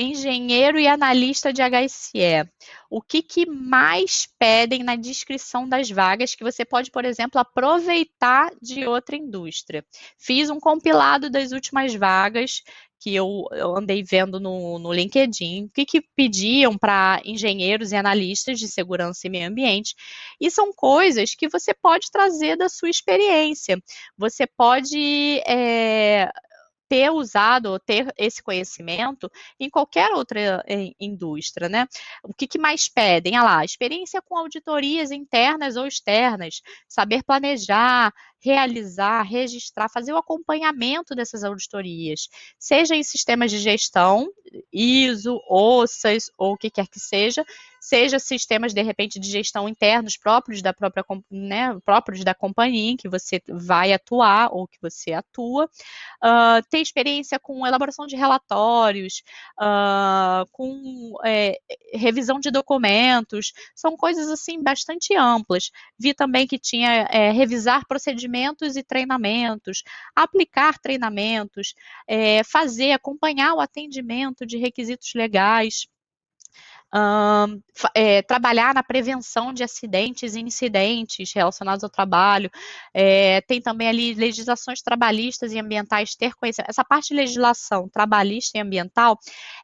engenheiro e analista de HSE. O que mais pedem na descrição das vagas que você pode, por exemplo, aproveitar de outra indústria? Fiz um compilado das últimas vagas que eu andei vendo no LinkedIn, o que pediam para engenheiros e analistas de segurança e meio ambiente, e são coisas que você pode trazer da sua experiência. Você pode ter usado ou ter esse conhecimento em qualquer outra indústria, né? O que mais pedem? Ah lá, experiência com auditorias internas ou externas, saber planejar, realizar, registrar, fazer o acompanhamento dessas auditorias, seja em sistemas de gestão, ISO, OSAS ou o que quer que seja sistemas, de repente, de gestão internos próprios da própria, né, próprios da companhia em que você vai atuar ou que você atua, ter experiência com elaboração de relatórios, com revisão de documentos, são coisas assim bastante amplas. Vi também que tinha revisar procedimentos e treinamentos, aplicar treinamentos, acompanhar o atendimento de requisitos legais. Trabalhar na prevenção de acidentes e incidentes relacionados ao trabalho. Tem também ali legislações trabalhistas e ambientais, ter conhecimento. Essa parte de legislação trabalhista e ambiental,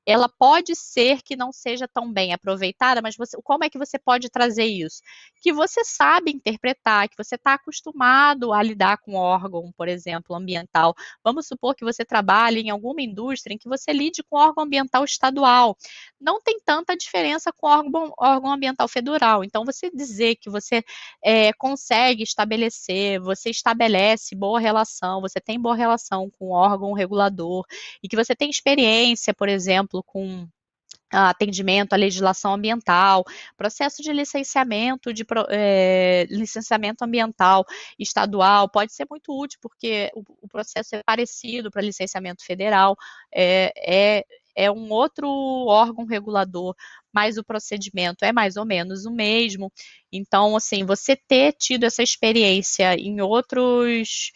ela pode ser que não seja tão bem aproveitada, mas como é que você pode trazer isso? Que você sabe interpretar, que você está acostumado a lidar com órgão, por exemplo, ambiental. Vamos supor que você trabalhe em alguma indústria em que você lide com órgão ambiental estadual. Não tem tanta diferença com o órgão ambiental federal. Então, você dizer que você consegue estabelecer, você estabelece boa relação, você tem boa relação com o órgão regulador e que você tem experiência, por exemplo, com atendimento à legislação ambiental, processo de licenciamento, licenciamento ambiental estadual, pode ser muito útil, porque o processo é parecido para licenciamento federal, é um outro órgão regulador, mas o procedimento é mais ou menos o mesmo. Então, assim, você ter tido essa experiência em outras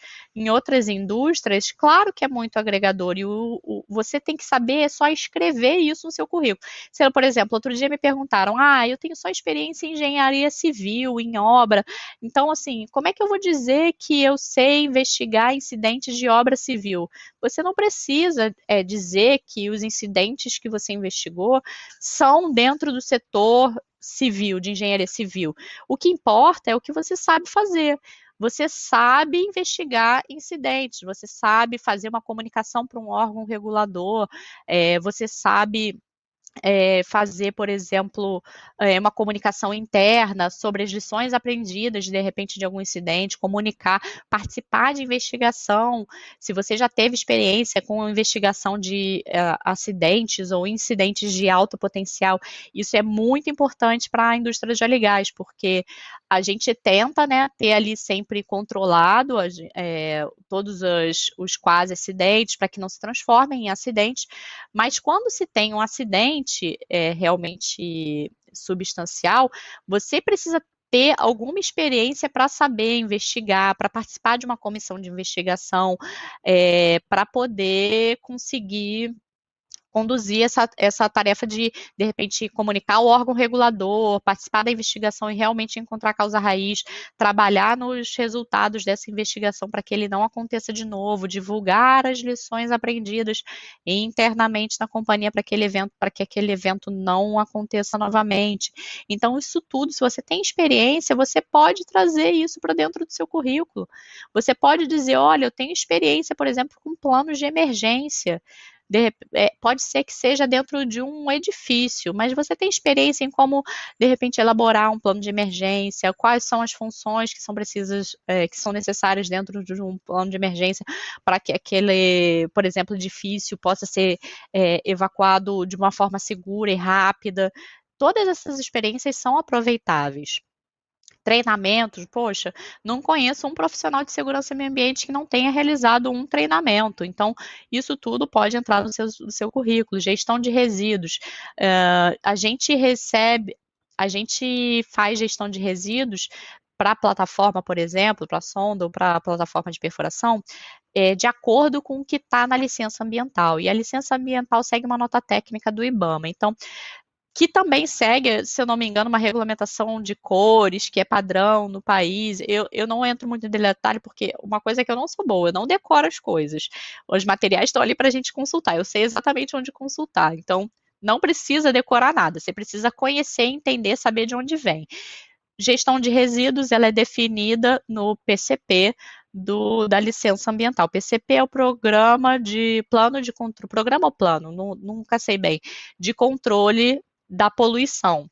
indústrias, claro que é muito agregador, e você tem que saber só escrever isso no seu currículo. Se, por exemplo, outro dia me perguntaram, eu tenho só experiência em engenharia civil, em obra, então, assim, como é que eu vou dizer que eu sei investigar incidentes de obra civil? Você não precisa dizer que os incidentes que você investigou são dentro do setor civil, de engenharia civil. O que importa é o que você sabe fazer. Você sabe investigar incidentes, você sabe fazer uma comunicação para um órgão regulador, você sabe fazer, por exemplo, uma comunicação interna sobre as lições aprendidas, de repente, de algum incidente, comunicar, participar de investigação. Se você já teve experiência com investigação de acidentes ou incidentes de alto potencial, isso é muito importante para a indústria de óleo e gás, porque a gente tenta, né, ter ali sempre controlado todos os quase acidentes para que não se transformem em acidentes, mas quando se tem um acidente realmente substancial, você precisa ter alguma experiência para saber investigar, para participar de uma comissão de investigação, para poder conseguir conduzir essa tarefa de repente, comunicar ao órgão regulador, participar da investigação e realmente encontrar a causa raiz, trabalhar nos resultados dessa investigação para que ele não aconteça de novo, divulgar as lições aprendidas internamente na companhia para que aquele evento não aconteça novamente. Então, isso tudo, se você tem experiência, você pode trazer isso para dentro do seu currículo. Você pode dizer, olha, eu tenho experiência, por exemplo, com planos de emergência. Pode ser que seja dentro de um edifício, mas você tem experiência em como, de repente, elaborar um plano de emergência, quais são as funções que são precisas, que são necessárias dentro de um plano de emergência para que aquele, por exemplo, edifício possa ser evacuado de uma forma segura e rápida. Todas essas experiências são aproveitáveis. Treinamentos, poxa, não conheço um profissional de segurança e meio ambiente que não tenha realizado um treinamento. Então, isso tudo pode entrar no seu currículo. Gestão de resíduos. A gente faz gestão de resíduos para a plataforma, por exemplo, para a sonda ou para a plataforma de perfuração, de acordo com o que está na licença ambiental. E a licença ambiental segue uma nota técnica do IBAMA. Então, que também segue, se eu não me engano, uma regulamentação de cores, que é padrão no país. Eu não entro muito em detalhe, porque uma coisa é que eu não sou boa, eu não decoro as coisas. Os materiais estão ali para a gente consultar, eu sei exatamente onde consultar. Então, não precisa decorar nada, você precisa conhecer, entender, saber de onde vem. Gestão de resíduos, ela é definida no PCP da licença ambiental. PCP é o programa de plano de controle, programa ou plano, nunca sei bem, de controle da poluição.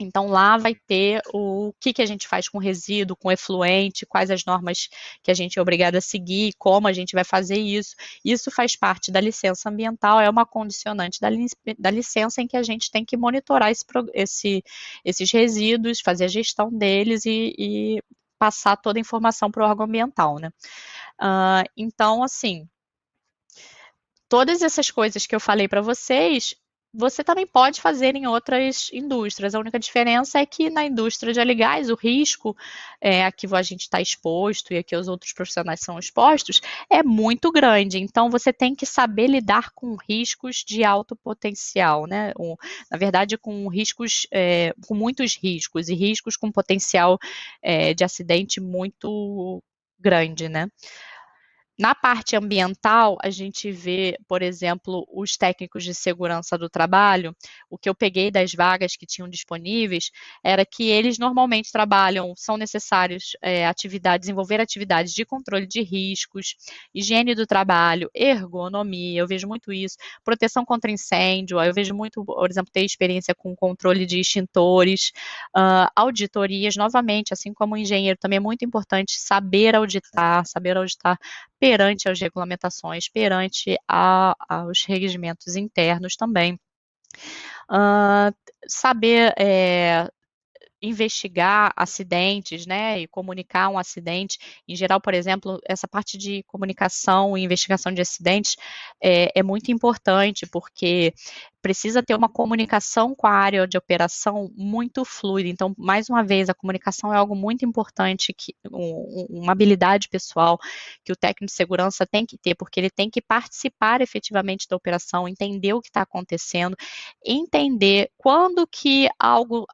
Então, lá vai ter o que a gente faz com resíduo, com efluente, quais as normas que a gente é obrigado a seguir, como a gente vai fazer isso. Isso faz parte da licença ambiental, é uma condicionante da licença em que a gente tem que monitorar esses resíduos, fazer a gestão deles e passar toda a informação para o órgão ambiental, né? Então, assim, todas essas coisas que eu falei para vocês, você também pode fazer em outras indústrias. A única diferença é que na indústria de óleo e gás, o risco a que a gente está exposto e a que os outros profissionais são expostos é muito grande. Então, você tem que saber lidar com riscos de alto potencial, né? Na verdade, com riscos, com muitos riscos e riscos com potencial de acidente muito grande, né? Na parte ambiental, a gente vê, por exemplo, os técnicos de segurança do trabalho. O que eu peguei das vagas que tinham disponíveis era que eles normalmente trabalham, são necessários desenvolver atividades de controle de riscos, higiene do trabalho, ergonomia, eu vejo muito isso, proteção contra incêndio, eu vejo muito, por exemplo, ter experiência com controle de extintores, auditorias, novamente, assim como o engenheiro, também é muito importante saber auditar perante as regulamentações, perante aos regimentos internos também. Saber investigar acidentes, né, e comunicar um acidente. Em geral, por exemplo, essa parte de comunicação e investigação de acidentes é muito importante, porque precisa ter uma comunicação com a área de operação muito fluida. Então, mais uma vez, a comunicação é algo muito importante, uma habilidade pessoal que o técnico de segurança tem que ter, porque ele tem que participar efetivamente da operação, entender o que está acontecendo, entender quando que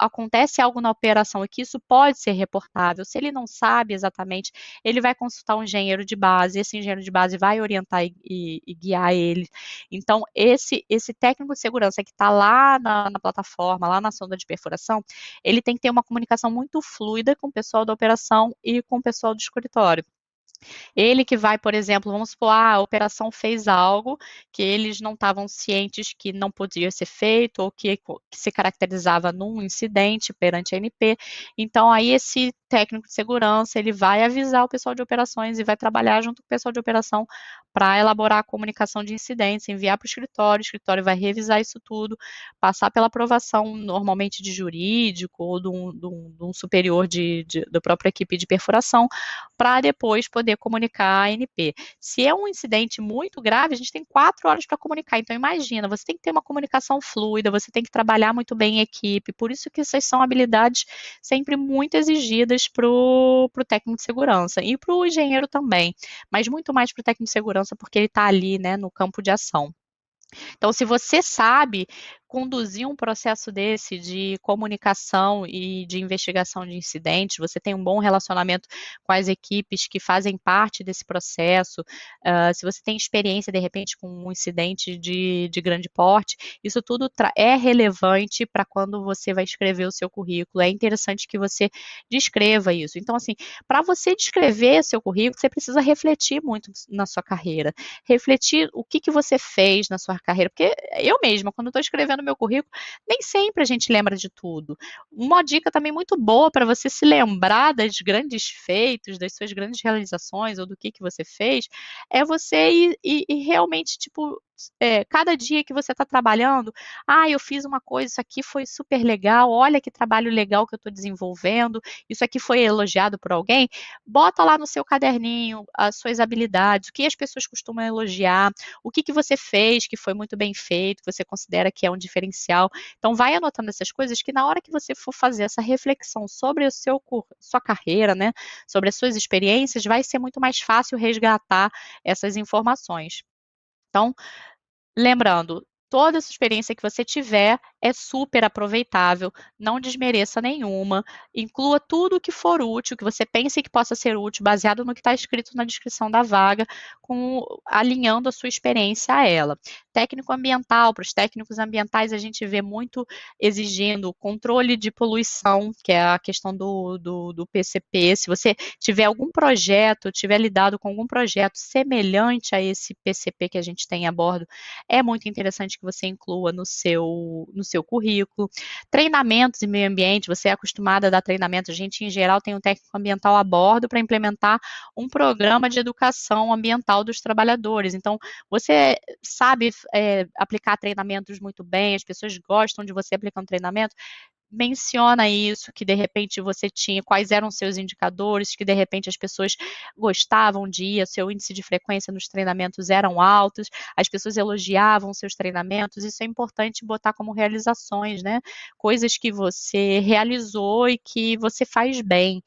acontece algo na operação e que isso pode ser reportável. Se ele não sabe exatamente, ele vai consultar um engenheiro de base, esse engenheiro de base vai orientar e guiar ele. Então, esse técnico de segurança que está lá na plataforma, lá na sonda de perfuração, ele tem que ter uma comunicação muito fluida com o pessoal da operação e com o pessoal do escritório. Ele que vai, por exemplo, vamos supor, a operação fez algo que eles não estavam cientes que não podia ser feito ou que se caracterizava num incidente perante a ANP. Então, aí esse técnico de segurança, ele vai avisar o pessoal de operações e vai trabalhar junto com o pessoal de operação para elaborar a comunicação de incidentes, enviar para o escritório vai revisar isso tudo, passar pela aprovação normalmente de jurídico ou de um superior da própria equipe de perfuração, para depois poder comunicar a ANP. Se é um incidente muito grave, a gente tem 4 horas para comunicar. Então, imagina, você tem que ter uma comunicação fluida, você tem que trabalhar muito bem em equipe. Por isso que essas são habilidades sempre muito exigidas para o técnico de segurança e para o engenheiro também, mas muito mais para o técnico de segurança, porque ele está ali, né, no campo de ação. Então, se você sabe conduzir um processo desse de comunicação e de investigação de incidentes, você tem um bom relacionamento com as equipes que fazem parte desse processo, se você tem experiência, de repente, com um incidente de grande porte, isso tudo é relevante para quando você vai escrever o seu currículo. É interessante que você descreva isso. Então, assim, para você descrever seu currículo, você precisa refletir muito na sua carreira, refletir o que você fez na sua carreira, porque eu mesma, quando estou escrevendo meu currículo, nem sempre a gente lembra de tudo. Uma dica também muito boa para você se lembrar dos grandes feitos, das suas grandes realizações ou do que você fez, é você ir realmente, tipo, cada dia que você está trabalhando, eu fiz uma coisa, isso aqui foi super legal, olha que trabalho legal que eu estou desenvolvendo, isso aqui foi elogiado por alguém, bota lá no seu caderninho as suas habilidades, o que as pessoas costumam elogiar, o que que você fez que foi muito bem feito, que você considera que é um diferencial. Então, vai anotando essas coisas que na hora que você for fazer essa reflexão sobre sua carreira, né, sobre as suas experiências, vai ser muito mais fácil resgatar essas informações. Então, lembrando, toda essa experiência que você tiver é super aproveitável, não desmereça nenhuma, inclua tudo o que for útil, que você pense que possa ser útil, baseado no que está escrito na descrição da vaga, alinhando a sua experiência a ela. Técnico ambiental, para os técnicos ambientais, a gente vê muito exigindo controle de poluição, que é a questão do PCP. Se você tiver algum projeto, tiver lidado com algum projeto semelhante a esse PCP que a gente tem a bordo, é muito interessante que você inclua no seu currículo. Treinamentos em meio ambiente, você é acostumado a dar treinamento, a gente em geral tem um técnico ambiental a bordo para implementar um programa de educação ambiental dos trabalhadores. Então, você sabe aplicar treinamentos muito bem, as pessoas gostam de você aplicando treinamento, menciona isso, que de repente você tinha, quais eram os seus indicadores, que de repente as pessoas gostavam de ir, seu índice de frequência nos treinamentos eram altos, as pessoas elogiavam seus treinamentos, isso é importante botar como realizações, né? Coisas que você realizou e que você faz bem.